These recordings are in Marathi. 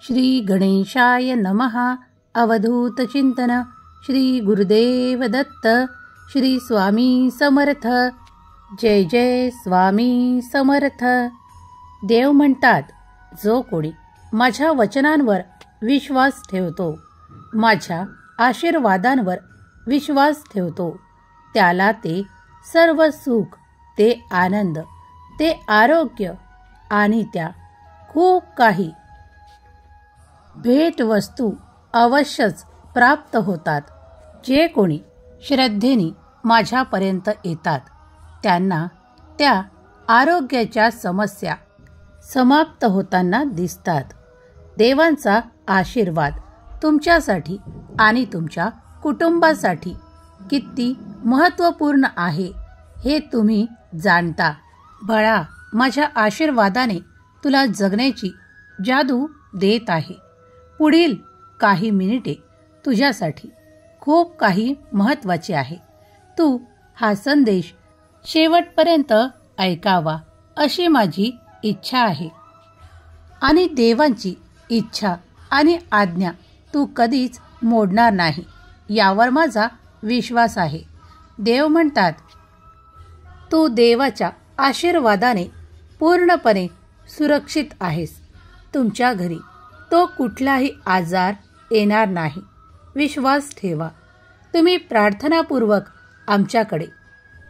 श्री गणेशाय नमः. अवधूत चिंतन. श्री गुरुदेव दत्त. श्री स्वामी समर्थ. जय जय स्वामी समर्थ. देव म्हणतात, जो कोणी माझ्या वचनांवर विश्वास ठेवतो, माझ्या आशीर्वादांवर विश्वास ठेवतो, त्याला ते सर्व सुख, ते आनंद, ते आरोग्य आणि त्या खूप काही भेटवस्तू अवश्यच प्राप्त होतात. जे कोणी श्रद्धेने माझ्यापर्यंत येतात, त्यांना त्या आरोग्याच्या समस्या समाप्त होताना दिसतात. देवांचा आशीर्वाद तुमच्यासाठी आणि तुमच्या कुटुंबासाठी किती महत्त्वपूर्ण आहे हे तुम्ही जाणता. बाळा, माझ्या आशीर्वादाने तुला जगण्याची जादू देत आहे. पुढील काही मिनिटे तुझ्यासाठी खूप काही महत्त्वाचे आहे. तू हा संदेश शेवटपर्यंत ऐकावा अशी माझी इच्छा आहे. आणि देवांची इच्छा आणि आज्ञा तू कधीच मोडणार नाही यावर माझा विश्वास आहे. देव म्हणतात, तू देवाच्या आशीर्वादाने पूर्णपणे सुरक्षित आहेस. तुमच्या घरी तो कुठलाही आजार येणार नाही. विश्वास ठेवा. तुम्ही प्रार्थनापूर्वक आमच्याकडे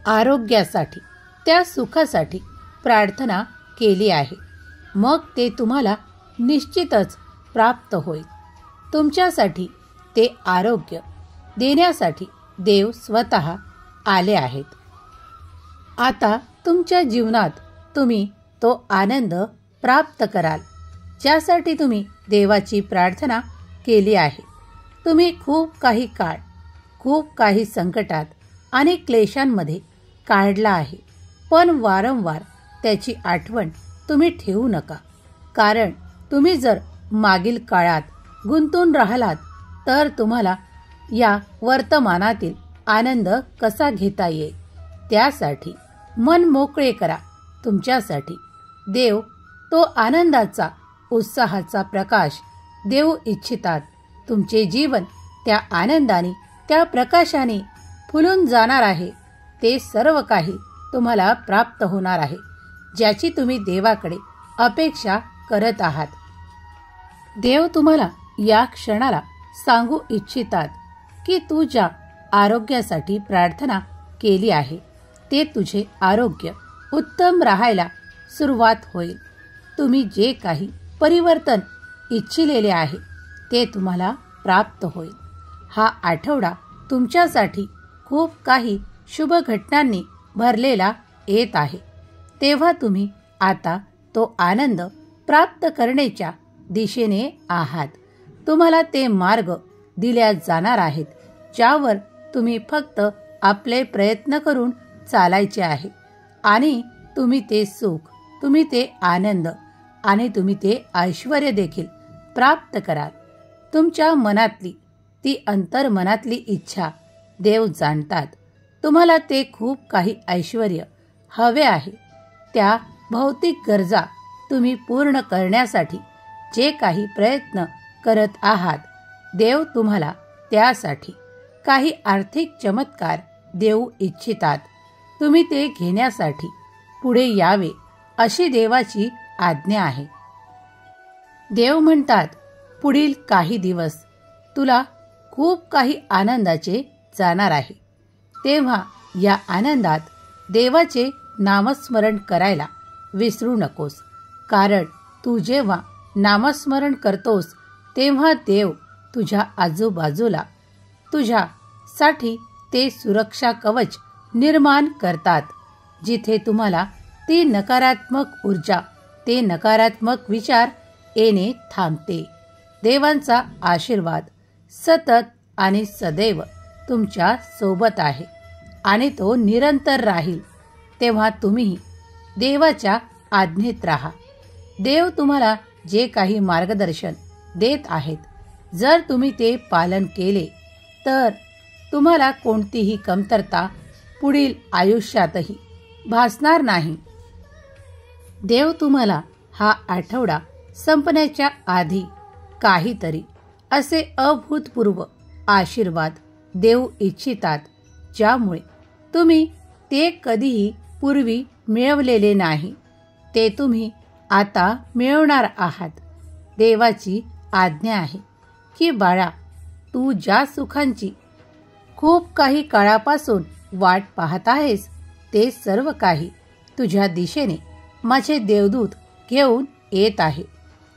आरोग्यासाठी, त्या सुखासाठी प्रार्थना केली आहे. मग ते तुम्हाला निश्चितच प्राप्त होईल. तुमच्यासाठी ते आरोग्य देण्यासाठी देव स्वतः आले आहेत. आता तुमच्या जीवनात तुम्ही तो आनंद प्राप्त कराल, ज्यासाठी तुम्ही देवाची प्रार्थना केली आहे. तुम्ही खूप काही काळ, खूप काही संकटात आणि क्लेशांमध्ये काढला आहे, पण वारंवार त्याची आठवण तुम्ही ठेवू नका. कारण तुम्ही जर मागील काळात गुंतून राहिलात तर तुम्हाला या वर्तमानातील आनंद कसा घेता येईल, त्यासाठी मन मोकळे करा. तुमच्यासाठी देव तो आनंदाचा, उत्साहाचा प्रकाश देऊ इच्छितात. तुमचे जीवन त्या आनंदाने, त्या प्रकाशाने फुलून जाणार आहे. ते सर्व काही तुम्हाला प्राप्त होणार आहे, ज्याची तुम्ही देवाकडे अपेक्षा करत आहात. देव तुम्हाला या क्षणाला सांगू इच्छितात की तू ज्या आरोग्यासाठी प्रार्थना केली आहे, ते तुझे आरोग्य उत्तम राहायला सुरुवात होईल. तुम्ही जे काही परिवर्तन इच्छिलेले आहे ते तुम्हाला प्राप्त होईल. हा आठवडा तुमच्यासाठी खूप काही शुभ घटनांनी भरलेला येत आहे. तेव्हा तुम्ही आता तो आनंद प्राप्त करण्याच्या दिशेने आहात. तुम्हाला ते मार्ग दिल्या जाणार आहेत, ज्यावर तुम्ही फक्त आपले प्रयत्न करून चालायचे आहे. आणि तुम्ही ते सुख, तुम्ही ते आनंद आणि तुम्ही ते ऐश्वर्य देखील प्राप्त कराल. तुमच्या मनातली ती अंतर्मनातली इच्छा देव जाणतात. तुम्हाला ते खूप काही ऐश्वर्य हवे आहे. त्या भौतिक गरजा तुम्ही पूर्ण करण्यासाठी जे काही प्रयत्न करत आहात, देव तुम्हाला त्यासाठी काही आर्थिक चमत्कार देऊ इच्छितात. तुम्ही ते घेण्यासाठी पुढे यावे अशी देवाची आज्ञा आहे. देव म्हणतात, पुढील काही दिवस तुला खूप काही आनंदाचे जाणार आहे. तेव्हा या आनंदात देवाचे नामस्मरण करायला विसरू नकोस. कारण तू जेव्हा नामस्मरण करतोस तेव्हा देव तुझ्या आजूबाजूला तुझ्यासाठी ते सुरक्षा कवच निर्माण करतात, जिथे तुम्हाला ती नकारात्मक ऊर्जा, ते नकारात्मक विचार येणे थांबते. देवांचा आशीर्वाद सतत आणि सदैव तुमच्या सोबत आहे आणि तो निरंतर राहील. तेव्हा तुम्ही देवाच्या आज्ञेत राहा. देव तुम्हाला जे काही मार्गदर्शन देत आहेत, जर तुम्ही ते पालन केले तर तुम्हाला कोणतीही कमतरता पुढील आयुष्यातही भासणार नाही. देव तुम्हाला हा आठवडा संपण्याच्या आधी काहीतरी असे अभूतपूर्व आशीर्वाद देऊ इच्छितात, ज्यामुळे तुम्ही ते कधीही पूर्वी मिळवलेले नाही, ते तुम्ही आता मिळवणार आहात. देवाची आज्ञा आहे की बाळा, तू ज्या सुखांची खूप काही काळापासून वाट पाहत आहेस, ते सर्व काही तुझ्या दिशेने माझे देवदूत घेऊन येत आहे.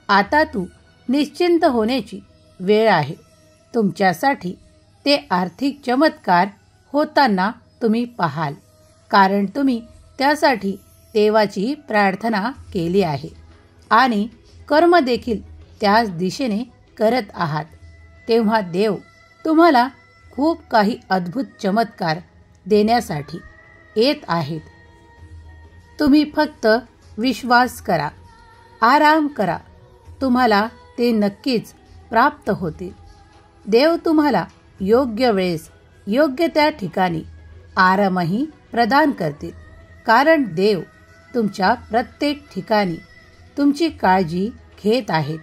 आता तू निश्चिंत होण्याची वेळ आहे. तुमच्यासाठी ते आर्थिक चमत्कार होताना तुम्ही पाहाल, कारण तुम्ही त्यासाठी देवाची प्रार्थना केली आहे आणि कर्म देखील त्याच दिशेने करत आहात. तेव्हा देव तुम्हाला खूप काही अद्भुत चमत्कार देण्यासाठी येत आहेत. तुम्ही फक्त विश्वास करा, आराम करा, तुम्हाला ते नक्कीच प्राप्त होतील. देव तुम्हाला योग्य वेळेस योग्य त्या ठिकाणी आरामही प्रदान करतील, कारण देव तुमच्या प्रत्येक ठिकाणी तुमची काळजी घेत आहेत.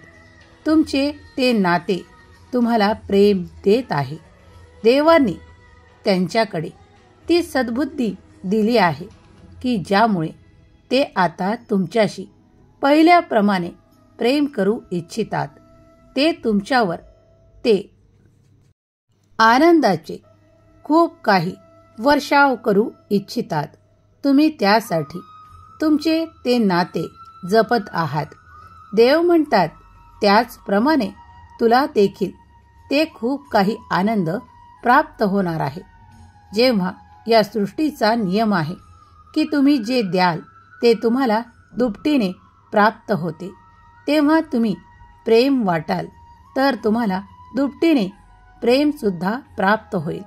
तुमचे ते नाते तुम्हाला प्रेम देत आहे. देवांनी त्यांच्याकडे ती सद्बुद्धी दिली आहे की ज्यामुळे ते आता तुमच्याशी पहिल्याप्रमाणे प्रेम करू इच्छितात. ते तुमच्यावर ते आनंदाचे खूप काही वर्षाव करू इच्छितात. तुम्ही त्यासाठी तुमचे ते नाते जपत आहात. देव म्हणतात त्याचप्रमाणे तुला देखील ते खूप काही आनंद प्राप्त होणार आहे. जेव्हा या सृष्टीचा नियम आहे की तुम्ही जे द्याल ते तुम्हाला दुपटीने प्राप्त होते, तेव्हा तुम्ही प्रेम वाटाल तर तुम्हाला दुपटीने प्रेमसुद्धा प्राप्त होईल.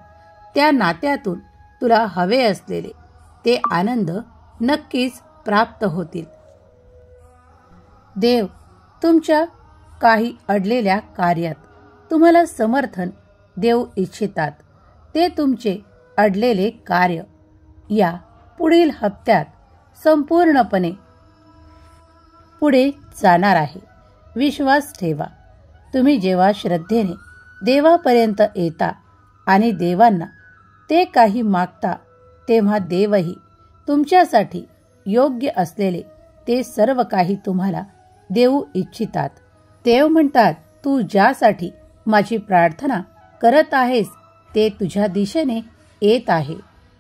त्या नात्यातून तुला हवे असलेले ते आनंद नक्कीच प्राप्त होतील. देव तुमच्या काही अडलेल्या कार्यात तुम्हाला समर्थन देऊ इच्छितात. ते तुमचे अडलेले कार्य या पुढील हप्त्यात संपूर्णपणे पुढे जाणार आहे. विश्वास ठेवा. तुम्ही जेव्हा श्रद्धेने देवापर्यंत येता आणि देवांना ते काही मागता, तेव्हा देवही तुमच्यासाठी योग्य असलेले ते सर्व काही तुम्हाला देऊ इच्छितात. देव म्हणतात, तू ज्यासाठी माझी प्रार्थना करत आहेस ते तुझ्या दिशेने येत आहे.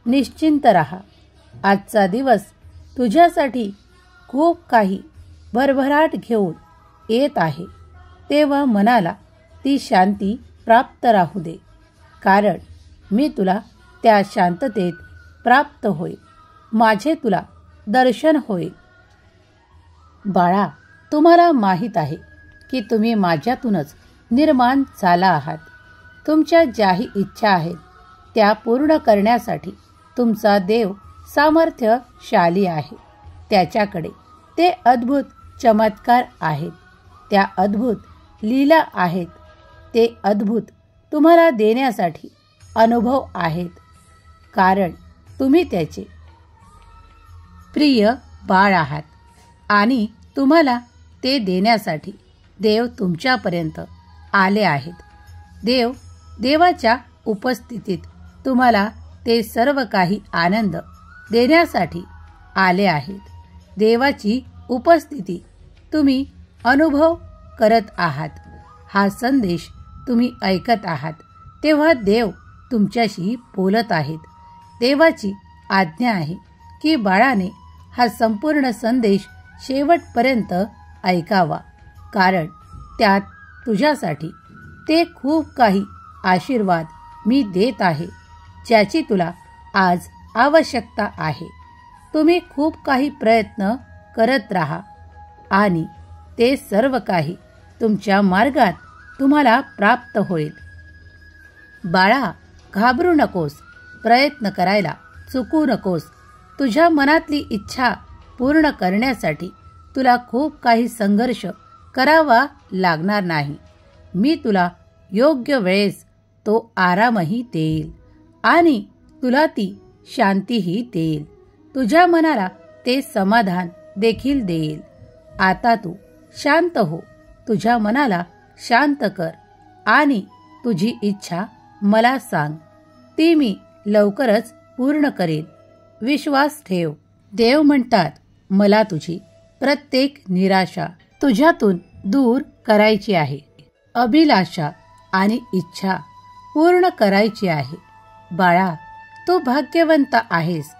निश्चिंत राहा. आजचा दिवस तुझ्यासाठी खूप काही भरभराट घेऊन येत आहे. तेव्हा मनाला ती शांती प्राप्त राहू दे, कारण मी तुला त्या शांततेत प्राप्त होईल. माझे तुला दर्शन होईल. बाळा, तुम्हाला माहीत आहे की तुम्ही माझ्यातूनच निर्माण झाला आहात. तुमच्या ज्याही इच्छा आहेत त्या पूर्ण करण्यासाठी तुमचा देव सामर्थ्यशाली आहे. त्याच्याकडे ते अद्भुत चमत्कार आहेत, त्या अद्भुत लीला आहेत, ते अद्भुत तुम्हाला देण्यासाठी अनुभव आहेत, कारण तुम्ही त्याचे प्रिय बाळ आहात आणि तुम्हाला ते देण्यासाठी देव तुमच्यापर्यंत आले आहेत. देव देवाच्या उपस्थितीत तुम्हाला ते सर्व काही आनंद देण्यासाठी आले आहेत. देवाची उपस्थिती तुम्ही अनुभव करत आहात. हा संदेश तुम्ही ऐकत आहात तेव्हा देव तुमच्याशी बोलत आहेत. देवाची आज्ञा आहे की बाळाने हा संपूर्ण संदेश शेवटपर्यंत ऐकावा, कारण त्यात तुझ्यासाठी ते खूप काही आशीर्वाद मी देत आहे, ज्याची तुला आज आवश्यकता आहे. तुम्ही खूप काही प्रयत्न करत राहा आणि ते सर्व काही तुमच्या मार्गात तुम्हाला प्राप्त होईल. बाळा, घाबरू नकोस. प्रयत्न करायला चुकू नकोस. तुझ्या मनातली इच्छा पूर्ण करण्यासाठी तुला खूप काही संघर्ष करावा लागणार नाही. मी तुला योग्य वेळेस तो आरामही देईल आणि तुला ती शांतीही देईल. तुझ्या मनाला ते समाधान देखील देईल. आता तू शांत हो. तुझ्या मनाला शांत कर आणि तुझी इच्छा मला सांग, ती मी लवकरच पूर्ण करेन. विश्वास ठेव. देव म्हणतात, मला तुझी प्रत्येक निराशा तुझ्यातून दूर करायची आहे. अभिलाषा आणि इच्छा पूर्ण करायची आहे. बाळा, तू भाग्यवंत आहेस,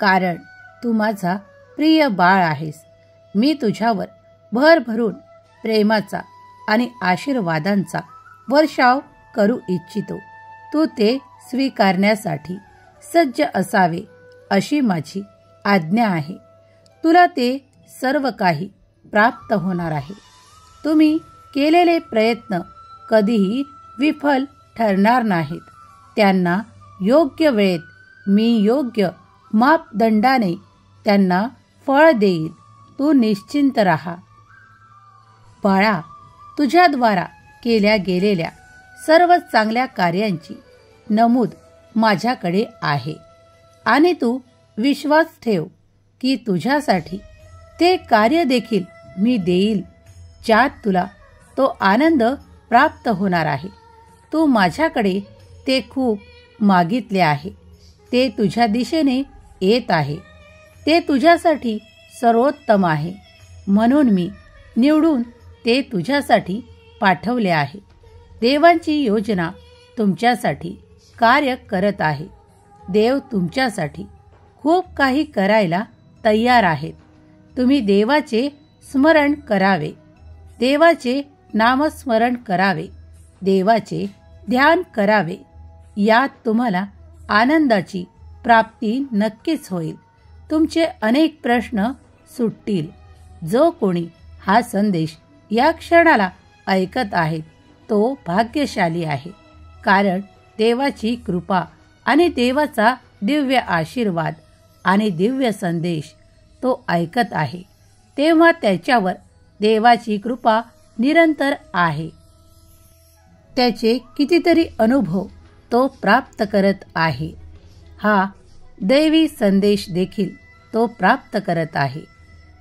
कारण तू माझा प्रिय बाळ आहेस. मी तुझ्यावर भरभरून प्रेमाचा आणि आशीर्वादांचा वर्षाव करू इच्छितो. तू ते स्वीकारण्यासाठी सज्ज असावे अशी माझी आज्ञा आहे. तुला ते सर्व काही प्राप्त होणार आहे. तुम्ही केलेले प्रयत्न कधीही विफल ठरणार नाहीत. त्यांना योग्य वेळेत मी योग्य मापदंडाने त्यांना फळ देईल. तू निश्चिंत राहा. बाळा, तुझ्याद्वारा केल्या गेलेल्या सर्व चांगल्या कार्यांची नमूद माझ्याकडे आहे आणि तू विश्वास ठेव की तुझ्यासाठी ते कार्य देखील मी देईल, ज्यात तुला तो आनंद प्राप्त होणार आहे. तू माझ्याकडे ते खूप मागितले आहे. ते तुझ्या दिशेने येत आहे. ते तुझ्यासाठी सर्वोत्तम आहे, म्हणून मी निवडून ते तुझ्यासाठी पाठवले आहे. देवांची योजना तुमच्यासाठी कार्य करत आहे. देव तुमच्यासाठी खूप काही करायला तयार आहेत. तुम्ही देवाचे स्मरण करावे, देवाचे नामस्मरण करावे, देवाचे ध्यान करावे. यात तुम्हाला आनंदाची प्राप्ती नक्कीच होईल. तुमचे अनेक प्रश्न सुटतील. जो कोणी हा संदेश या क्षणाला ऐकत आहे तो भाग्यशाली आहे, कारण देवाची कृपा आणि देवाचा दिव्य आशीर्वाद आणि दिव्य संदेश तो ऐकत आहे. तेव्हा त्याच्यावर देवाची कृपा निरंतर आहे. त्याचे कितीतरी अनुभव तो प्राप्त करत आहे. हा दैवी संदेश देखील तो प्राप्त करत आहे.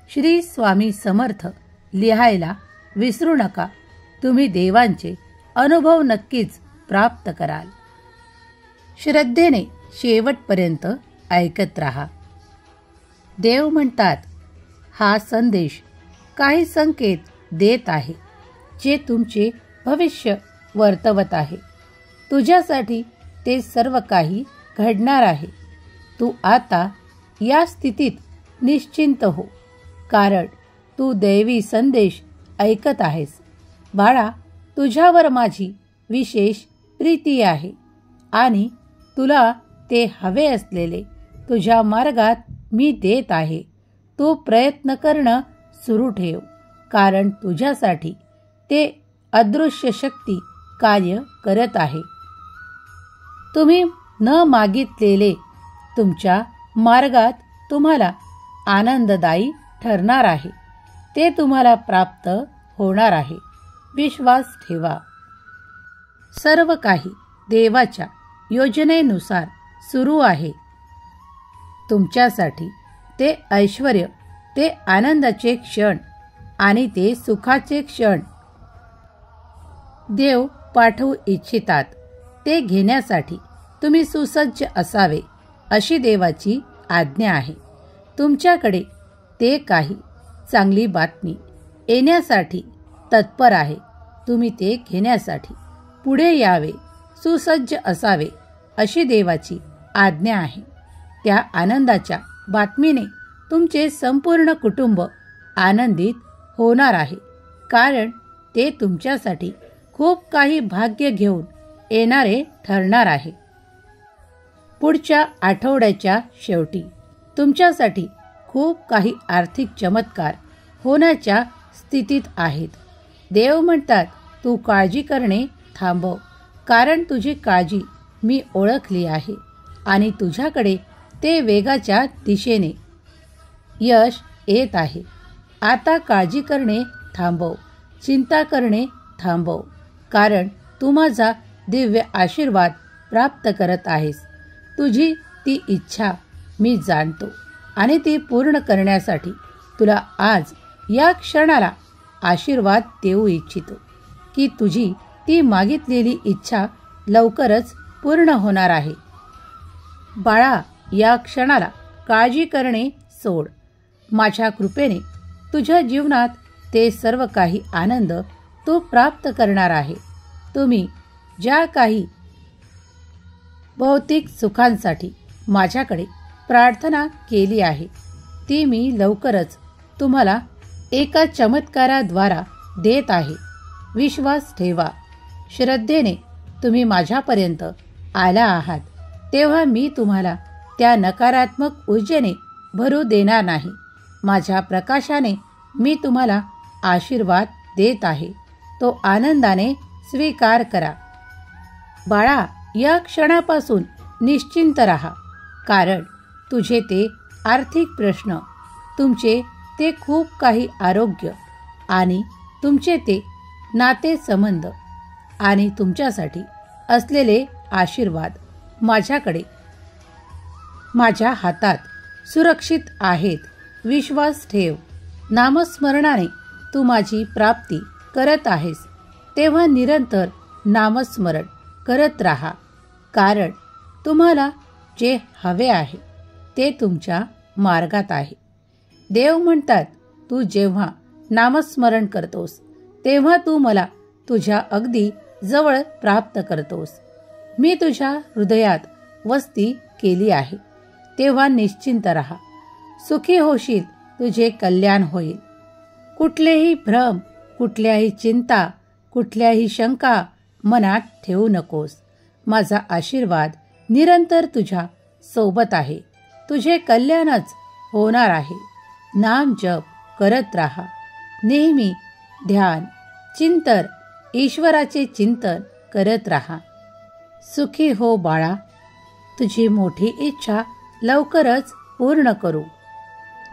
श्री स्वामी समर्थ लिहायला विसरू नका. तुम्ही देवांचे अनुभव नक्कीच प्राप्त कराल. श्रद्धेने शेवटपर्यंत ऐकत राहा. देव म्हणतात, हा संदेश काही संकेत देत आहे जे तुमचे भविष्य वर्तवत आहे. तुझ्यासाठी ते सर्व काही घडणार आहे. तू आता या स्थितीत निश्चिंत हो, कारण तू दैवी संदेश ऐकत आहेस. बाळा, तुझ्यावर माझी विशेष प्रीती आहे आणि तुला ते हवे असलेले तुझ्या मार्गात मी देत आहे. तू प्रयत्न करणं सुरू ठेव, कारण तुझ्यासाठी ते अदृश्य शक्ती कार्य करत आहे. तुम्ही न मागितलेले तुमच्या मार्गात तुम्हाला आनंददायी ठरणार आहे. ते तुम्हाला प्राप्त होणार आहे. विश्वास ठेवा. सर्व काही देवाच्या योजनेनुसार सुरू आहे. तुमच्यासाठी ते ऐश्वर्य, ते आनंदाचे क्षण आणि ते सुखाचे क्षण देव पाठवू इच्छितात. ते घेण्यासाठी तुम्ही सुसज्ज असावे अशी देवाची आज्ञा आहे. तुमच्याकडे ते काही चांगली बातमी येण्यासाठी तत्पर आहे. तुम्ही ते घेण्यासाठी पुढे यावे, सुसज्ज असावे अशी देवाची आज्ञा आहे. त्या आनंदाच्या बातमीने तुमचे संपूर्ण कुटुंब आनंदित होणार आहे, कारण ते तुमच्यासाठी खूप काही भाग्य घेऊन येणारे ठरणार आहे. पुढच्या आठवड्याच्या शेवटी तुमच्यासाठी खूप काही आर्थिक चमत्कार होण्याच्या स्थितीत आहेत. देव म्हणतात, तू काळजी करणे थांबव, कारण तुझी काळजी मी ओळखली आहे आणि तुझ्याकडे ते वेगाच्या दिशेने यश येत आहे. आता काळजी करणे थांबव, चिंता करणे थांबव, कारण तू माझा दिव्य आशीर्वाद प्राप्त करत आहेस. तुझी ती इच्छा मी जाणतो आणि ती पूर्ण करण्यासाठी तुला आज या क्षणाला आशीर्वाद देऊ इच्छितो. की तुझी ती मागितलेली इच्छा लवकरच पूर्ण होणार आहे. बाळा, या क्षणाला काळजी करणे सोड. माझ्या कृपेने तुझ्या जीवनात ते सर्व काही आनंद तू प्राप्त करणार आहे. तुम्ही ज्या काही भौतिक सुखांसाठी माझ्याकडे प्रार्थना केली आहे ती मी लवकरच तुम्हाला एका चमत्काराद्वारा देत आहे. विश्वास ठेवा. श्रद्धेने तुम्ही माझ्यापर्यंत आला आहात तेव्हा मी तुम्हाला त्या नकारात्मक ऊर्जेने भरू देणार नाही. माझ्या प्रकाशाने मी तुम्हाला आशीर्वाद देत आहे. तो आनंदाने स्वीकार करा. बाळा, या क्षणापासून निश्चिंत राहा, कारण तुझे ते आर्थिक प्रश्न, तुमचे ते खूप काही आरोग्य आणि तुमचे ते नातेसंबंध आणि तुमच्यासाठी असलेले आशीर्वाद माझ्याकडे माझ्या हातात सुरक्षित आहेत. विश्वास ठेव. नामस्मरणाने तू माझी प्राप्ती करत आहेस तेव्हा निरंतर नामस्मरण करत राहा, कारण तुम्हाला जे हवे आहे ते तुमच्या मार्गात आहे. देव म्हणतात, तू जेव्हा नामस्मरण करतोस तेव्हा तू मला तुझ्या अगदी जवळ प्राप्त करतोस. मी तुझ्या हृदयात वस्ती केली आहे तेव्हा निश्चिंत राहा. सुखी होशील, तुझे कल्याण होईल. कुठलेही भ्रम, कुठल्याही चिंता, कुठल्याही शंका मनात ठेवू नकोस. माझा आशीर्वाद निरंतर तुझ्या सोबत आहे. तुझे कल्याणच होणार आहे. नाम जप करत राहा. नेहमी ध्यान, चिंतन, ईश्वराचे चिंतन करत राहा. सुखी हो बाळा. तुझी मोठी इच्छा लवकरच पूर्ण करू.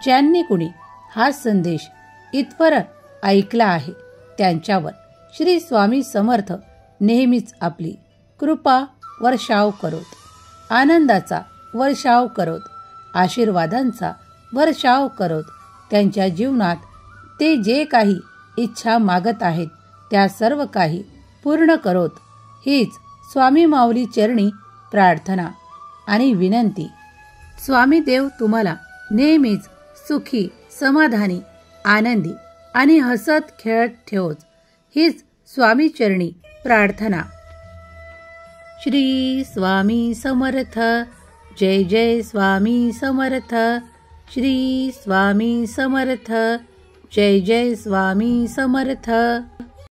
ज्यांनी कुणी हा संदेश इथवर ऐकला आहे त्यांच्यावर श्री स्वामी समर्थ नेहमीच आपली कृपा वर्षाव करोत, आनंदाचा वर्षाव करोत, आशीर्वादांचा वर्षाव करोत. त्यांच्या जीवनात ते जे काही इच्छा मागत आहेत त्या सर्व काही पूर्ण करोत. हीच स्वामी माऊली चरणी प्रार्थना आणि विनंती. स्वामी देव तुम्हाला नेहमीच सुखी, समाधानी, आनंदी आणि हसत खेळत ठेवोच. हीच स्वामी चरणी प्रार्थना. श्री स्वामी समर्थ. जय जय स्वामी समर्थ. श्री स्वामी समर्थ. जय जय स्वामी समर्थ.